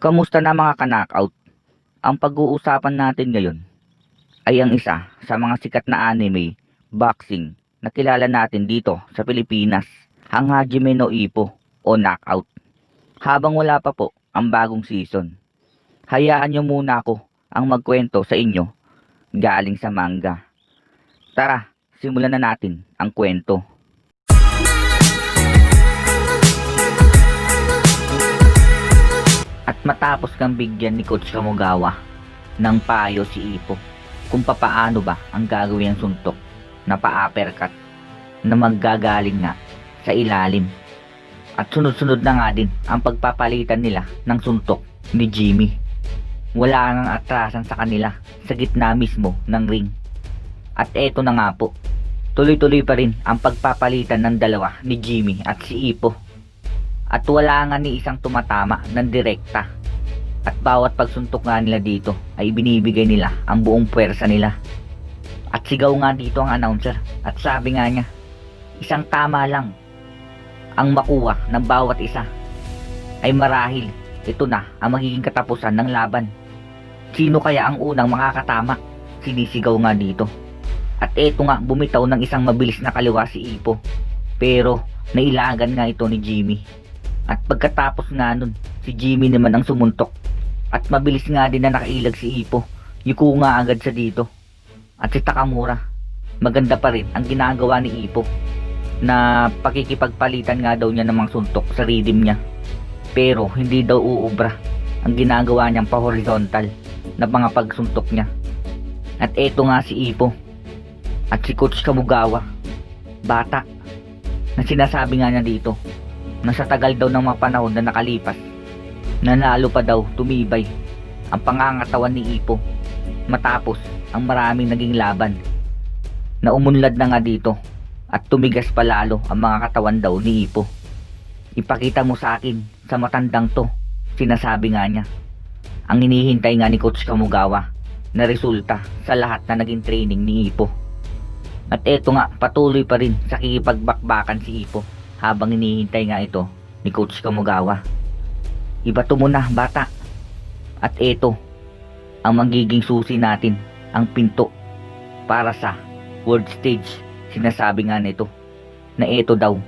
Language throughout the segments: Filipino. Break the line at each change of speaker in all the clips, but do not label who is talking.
Kamusta na mga ka-knockout? Ang pag-uusapan natin ngayon ay ang isa sa mga sikat na anime, boxing, na kilala natin dito sa Pilipinas, ang Hajime no Ippo o Knockout. Habang wala pa po ang bagong season, hayaan nyo muna ako ang magkwento sa inyo galing sa manga. Tara, simulan na natin ang kwento. At matapos kang bigyan ni Coach Kamogawa ng payo si Ippo kung papaano ba ang gagawin ng suntok na pa-uppercut na maggagaling nga sa ilalim. At sunod-sunod na nga din ang pagpapalitan nila ng suntok ni Jimmy. Wala nang atrasan sa kanila sa gitna mismo ng ring. At eto na nga po, tuloy-tuloy pa rin ang pagpapalitan ng dalawa ni Jimmy at si Ippo. At wala nga ni isang tumatama ng direkta. At bawat pagsuntok nga nila dito ay binibigay nila ang buong puwersa nila. At sigaw nga dito ang announcer at sabi nga niya, isang tama lang ang makuha ng bawat isa ay marahil ito na ang magiging katapusan ng laban. Sino kaya ang unang makakatama? Sinisigaw nga dito. At eto nga, bumitaw ng isang mabilis na kaliwa si Ippo. Pero nailagan nga ito ni Jimmy. At pagkatapos nga nun, si Jimmy naman ang sumuntok. At mabilis nga din na nakailag si Ippo. Yuko nga agad sa dito. At si Takamura, maganda pa rin ang ginagawa ni Ippo na pakikipagpalitan nga daw niya ng mga suntok sa rhythm niya. Pero hindi daw uubra ang ginagawa niyang pa-horizontal na mga pagsuntok niya. At eto nga si Ippo at si Coach Kamogawa, bata, na sinasabi nga niya dito na sa tagal daw ng mga panahon na nakalipas, nanalo pa daw tumibay ang pangangatawan ni Ippo matapos ang maraming naging laban na umunlad na nga dito at tumigas pa lalo ang mga katawan daw ni Ippo. Ipakita mo sa akin sa matandang to, sinasabi nga niya. Ang hinihintay nga ni Coach Kamogawa na resulta sa lahat na naging training ni Ippo. At eto nga, patuloy pa rin sa kikipagbakbakan si Ippo habang hinihintay nga ito ni Coach Kamogawa. Ibato mo na, bata. At eto ang magiging susi natin, ang pinto para sa world stage. Sinasabi nga nito na eto daw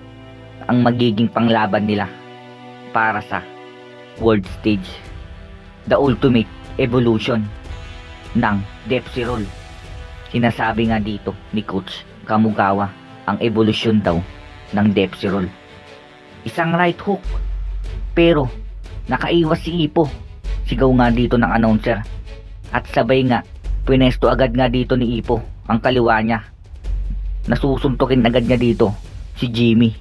ang magiging panglaban nila para sa world stage, the ultimate evolution ng Depsy Roll. Sinasabi nga dito ni Coach Kamogawa ang evolution daw ng Depsy Roll. Isang right hook, pero nakaiwas si Ippo. Sigaw nga dito ng announcer. At sabay nga, pinesto agad nga dito ni Ippo ang kaliwa niya. Nasusuntukin agad niya dito si Jimmy.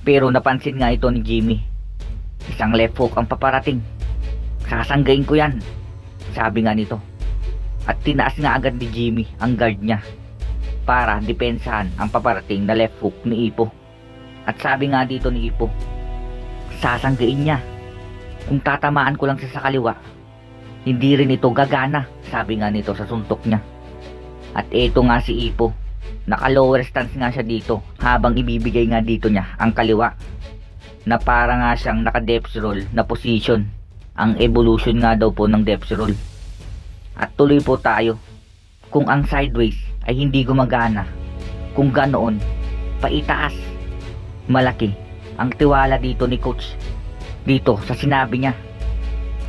Pero napansin nga ito ni Jimmy. Isang left hook ang paparating. Sasanggain ko yan, sabi nga nito. At tinaas nga agad ni Jimmy ang guard niya para depensahan ang paparating na left hook ni Ippo. At sabi nga dito ni Ippo, sasanggain niya. Kung tatamaan ko lang siya sa kaliwa, hindi rin ito gagana, sabi nga nito sa suntok niya. At eto nga si Ippo, naka lower stance nga siya dito habang ibibigay nga dito niya ang kaliwa, na para nga siyang naka depth roll na position, ang evolution nga daw po ng depth roll. At tuloy po tayo. Kung ang sideways ay hindi gumagana, kung ganoon, paitaas, malaki ang tiwala dito ni Coach dito sa sinabi niya.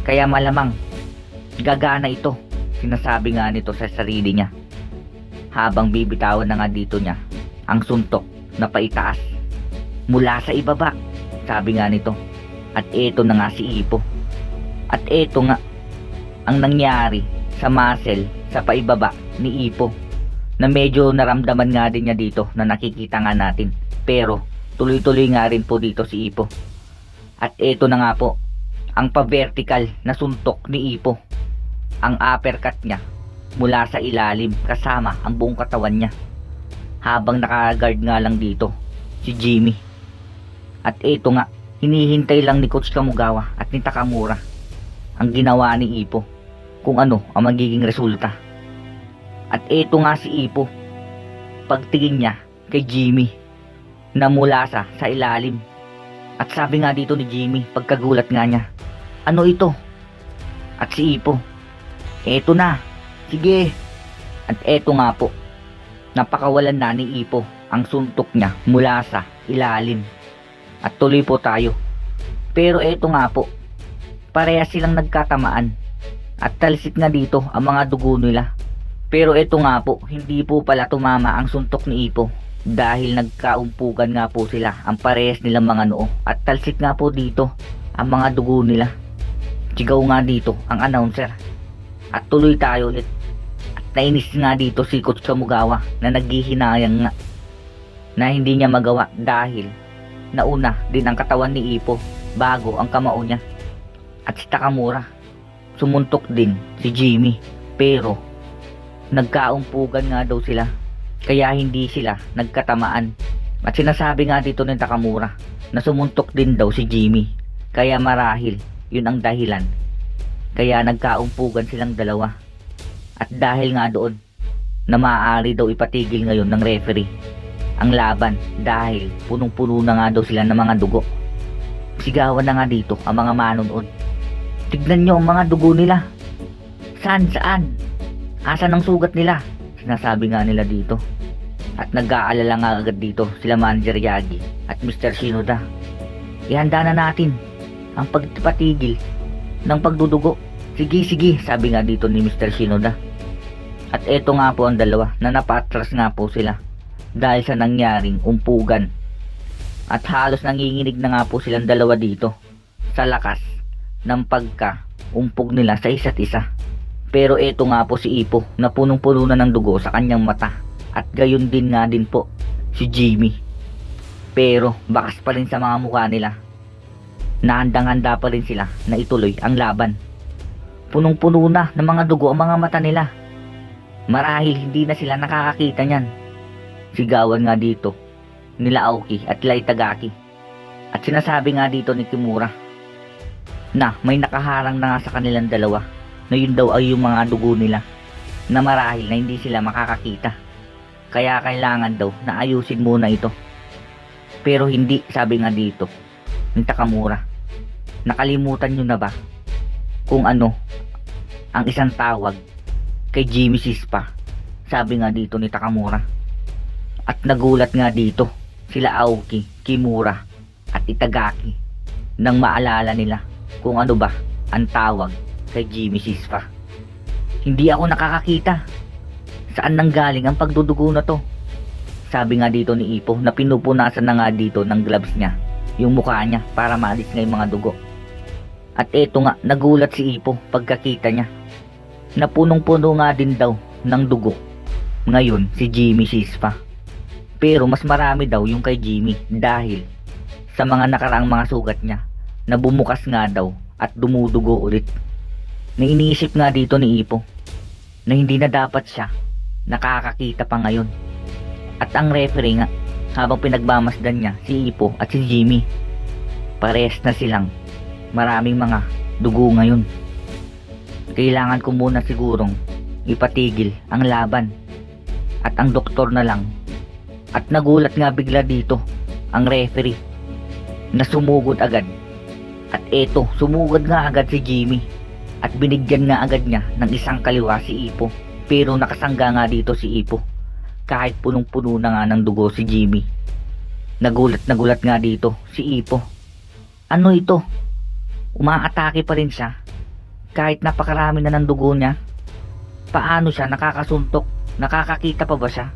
Kaya malamang gagana ito, sinasabi nga nito sa sarili niya habang bibitawan na nga dito niya ang suntok na paitaas mula sa ibaba, sabi nga nito. At eto na nga si Ippo. At eto nga ang nangyari sa muscle sa paibaba ni Ippo, na medyo naramdaman nga din niya dito na nakikita nga natin. Pero tuloy-tuloy nga rin po dito si Ippo. At eto na nga po ang pa-vertical na suntok ni Ippo, ang uppercut niya mula sa ilalim kasama ang buong katawan niya habang naka-guard nga lang dito si Jimmy. At eto nga, hinihintay lang ni Coach Kamogawa at ni Takamura ang ginawa ni Ippo, kung ano ang magiging resulta. At eto nga si Ippo, pagtingin niya kay Jimmy na mula sa ilalim. At sabi nga dito ni Jimmy, pagkagulat nga niya, ano ito? At si Ipo, eto na, sige. At eto nga po, napakawalan na ni Ipo ang suntok niya mula sa ilalim. At tuloy po tayo. Pero eto nga po, parehas silang nagkatamaan. At talsik nga dito ang mga dugo nila. Pero eto nga po, hindi po pala tumama ang suntok ni Ipo. Dahil nagkaumpugan nga po sila ang parehas nilang mga noo. At talsik nga po dito ang mga dugo nila. Sigaw nga dito ang announcer. At tuloy tayo ulit. At nainis nga dito si Coach Kamugawa na naghihinayang nga na hindi niya magawa dahil nauna din ang katawan ni Ipo bago ang kamao niya. At si Takamura, sumuntok din si Jimmy, pero nagkaumpugan nga daw sila kaya hindi sila nagkatamaan. At sinasabi nga dito ni Takamura na sumuntok din daw si Jimmy, kaya marahil yun ang dahilan kaya nagkaumpugan silang dalawa. At dahil nga doon na maaari daw ipatigil ngayon ng referee ang laban dahil punong-puno na nga daw sila ng mga dugo. Sigawan na nga dito ang mga manonood. Tignan nyo ang mga dugo nila. Saan? Asan ang sugat nila? Sinasabi nga nila dito. At nag-aalala nga agad dito sila Manager Yagi at Mr. Shinoda. Ihanda na natin ang pagpatigil ng pagdudugo. Sige, sabi nga dito ni Mr. Shinoda. At eto nga po ang dalawa na napatras nga po sila dahil sa nangyaring umpugan. At halos nanginginig na nga po silang dalawa dito sa lakas ng pagka-umpog nila sa isa't isa. Pero eto nga po si Ipo na punong-puno na ng dugo sa kanyang mata. At gayon din nga din po si Jimmy. Pero bakas pa rin sa mga mukha nila. Nahandang-handa pa rin sila na ituloy ang laban. Punong-puno na ng mga dugo ang mga mata nila. Marahil hindi na sila nakakakita niyan. Sigawan nga dito nila Aoki at Lai Tagaki. At sinasabi nga dito ni Kimura na may nakaharang na nga sa kanilang dalawa, na yun daw ay yung mga dugo nila, na marahil na hindi sila makakakita, kaya kailangan daw na ayusin muna ito. Pero hindi, sabi nga dito ni Takamura. Nakalimutan nyo na ba kung ano ang isang tawag kay Jimmy Sispa? Sabi nga dito ni Takamura. At nagulat nga dito sila Aoki, Kimura at Itagaki nang maalala nila kung ano ba ang tawag kay Jimmy Sispa. Hindi ako nakakakita. Saan nanggaling ang pagdudugo na to? Sabi nga dito ni Ipo na pinupunasan na nga dito ng gloves niya yung mukha niya para maalis nga yung mga dugo. At eto nga, nagulat si Ipo pagkakita niya na punong-puno nga din daw ng dugo ngayon si Jimmy Sispa. Pero mas marami daw yung kay Jimmy dahil sa mga nakaraang mga sugat niya na bumukas nga daw at dumudugo ulit. Na iniisip nga dito ni Ipo na hindi na dapat siya nakakakita pa ngayon. At ang referee nga, habang pinagmamasdan niya si Ipo at si Jimmy, parehas na silang maraming mga dugo ngayon. Kailangan ko muna sigurong ipatigil ang laban at ang doktor na lang. At nagulat nga bigla dito ang referee na sumugod agad. At eto, sumugod nga agad si Jimmy at binigyan nga agad niya ng isang kaliwa si Ipo. Pero nakasangga nga dito si Ipo kahit punong-puno na nga ng dugo si Jimmy. Nagulat nga dito si Ipo. Ano ito? Umaatake pa rin siya kahit napakarami na ng dugo niya. Paano siya nakakasuntok? Nakakakita pa ba siya?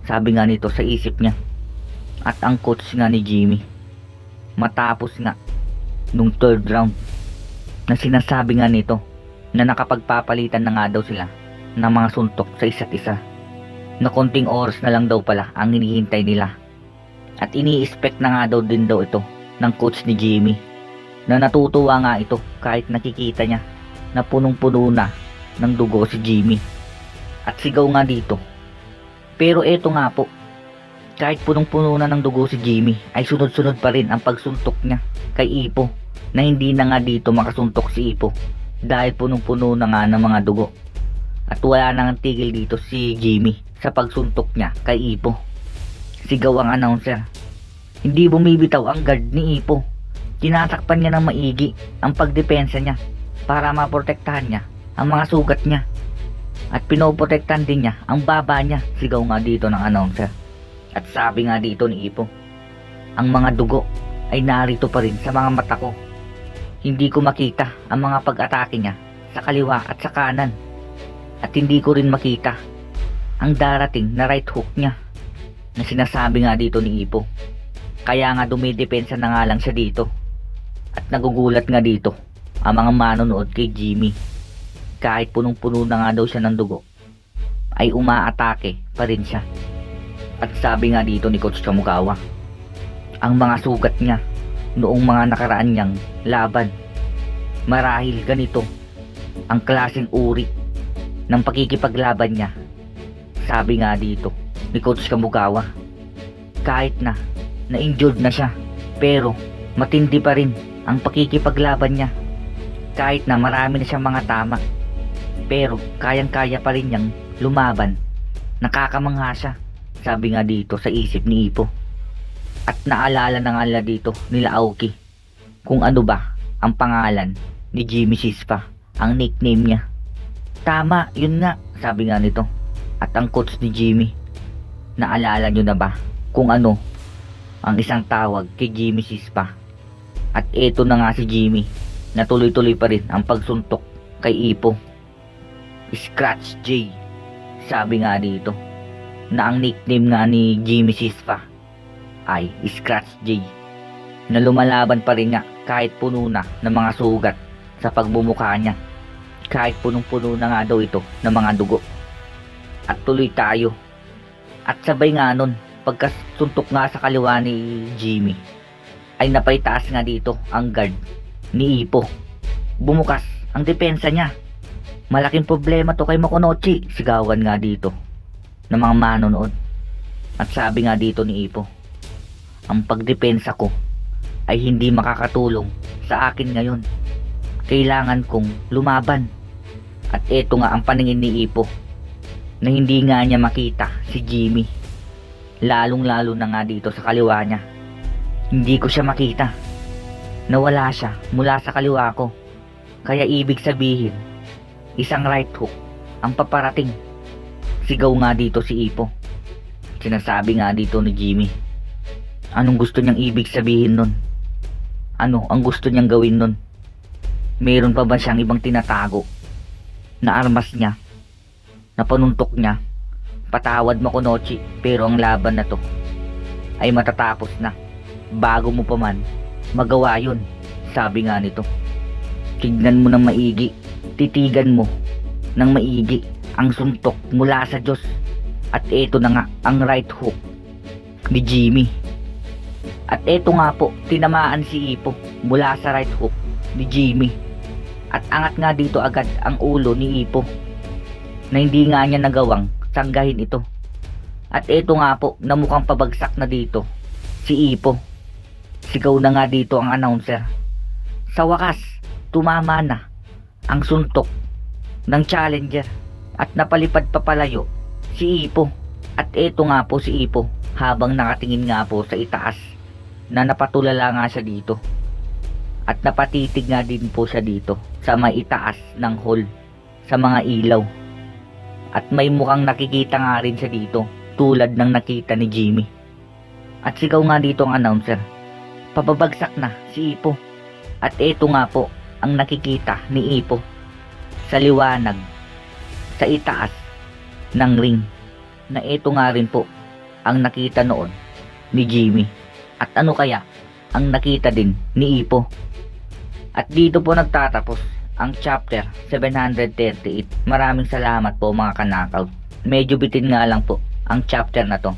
Sabi nga nito sa isip niya. At ang coach nga ni Jimmy, matapos nga nung third round, na sinasabi nga nito na nakapagpapalitan na nga daw sila ng mga suntok sa isa't isa, na konting oras na lang daw pala ang hinihintay nila. At ini-expect na nga daw din daw ito ng coach ni Jimmy, na natutuwa nga ito kahit nakikita niya na punong-puno na ng dugo si Jimmy. At sigaw nga dito. Pero eto nga po, kahit punong-puno na ng dugo si Jimmy, ay sunod-sunod pa rin ang pagsuntok niya kay Ipo, na hindi na nga dito makasuntok si Ipo dahil punong-puno na nga ng mga dugo. At wala nang tigil dito si Jimmy sa pagsuntok niya kay Ipo. Sigaw ang announcer. Hindi bumibitaw ang guard ni Ipo. Tinatakpan niya ng maigi ang pagdepensa niya para maprotektahan niya ang mga sugat niya. At pinoprotektahan din niya ang baba niya, sigaw nga dito ng announcer. At sabi nga dito ni Ipo, ang mga dugo ay narito pa rin sa mga mata ko. Hindi ko makita ang mga pag-atake niya sa kaliwa at sa kanan. At hindi ko rin makita ang darating na right hook niya na sinasabi nga dito ni Ipo. Kaya nga dumidepensa na nga lang siya dito. At nagugulat nga dito ang mga manonood kay Jimmy. Kahit punong-puno na nga daw siya ng dugo, ay umaatake pa rin siya. At sabi nga dito ni Coach Kamugawa, ang mga sugat niya noong mga nakaraan niyang laban, marahil ganito ang klaseng uri ng pakikipaglaban niya. Sabi nga dito ni Coach Kamugawa, kahit na na-injured na siya, pero matindi pa rin ang pakikipaglaban niya. Kahit na marami na siyang mga tama, pero kayang-kaya pa rin niyang lumaban. Nakakamangha siya, sabi nga dito sa isip ni Ipo. At naalala na nga nila dito nila Aoki kung ano ba ang pangalan ni Jimmy Sispa, ang nickname niya. Tama, yun nga, sabi nga nito. At ang coach ni Jimmy, naalala nyo na ba kung ano ang isang tawag kay Jimmy Sispa? At eto na nga si Jimmy, na tuloy-tuloy pa rin ang pagsuntok kay Ipo. Scratch J, sabi nga dito, na ang nickname nga ni Jimmy Sispa ay Scratch J, na lumalaban pa rin nga kahit puno na ng mga sugat sa pagbumuka niya, kahit punong-puno na nga daw ito ng mga dugo. At tuloy tayo. At sabay nga nun, pagkasuntok nga sa kaliwa ni Jimmy, ay napaitaas nga dito ang guard ni Ipo. Bumukas ang depensa niya. Malaking problema to kay Mokonochi, sigawan nga dito ng mga manonood. At sabi nga dito ni Ipo, ang pagdepensa ko ay hindi makakatulong sa akin ngayon. Kailangan kong lumaban. At eto nga ang paningin ni Ipo, na hindi nga niya makita si Jimmy. Lalong-lalo na nga dito sa kaliwa niya. Hindi ko siya makita. Nawala siya mula sa kaliwa ko. Kaya ibig sabihin, isang right hook ang paparating. Sigaw nga dito si Ipo. Sinasabi nga dito ni Jimmy, anong gusto niyang ibig sabihin nun? Ano ang gusto niyang gawin nun? Meron pa ba siyang ibang tinatago na armas niya, na panuntok niya? Patawad Mokonochi, pero ang laban na to ay matatapos na bago mo pa man magawa yun, sabi nga nito. Tignan mo ng maigi, titigan mo ng maigi ang suntok mula sa Diyos. At eto na nga ang right hook ni Jimmy. At eto nga po, tinamaan si Ipo mula sa right hook ni Jimmy. At angat nga dito agad ang ulo ni Ipo, na hindi nga niya nagawang sanggahin ito. At eto nga po, na mukhang pabagsak na dito si Ipo. Sigaw na nga dito ang announcer, sa wakas tumama na ang suntok ng challenger at napalipad papalayo si Ipo. At eto nga po si Ipo, habang nakatingin nga po sa itaas, na napatulala nga siya dito. At napatitig nga din po siya dito sa may itaas ng hall, sa mga ilaw. At may mukhang nakikita nga rin siya dito, tulad ng nakita ni Jimmy. At sigaw nga dito ang announcer, pababagsak na si Ipo. At eto nga po ang nakikita ni Ipo sa liwanag sa itaas ng ring, na eto nga rin po ang nakita noon ni Jimmy. At ano kaya ang nakita din ni Ipo? At dito po nagtatapos ang chapter 738. Maraming salamat po mga kanakaw. Medyo bitin nga lang po ang chapter na to.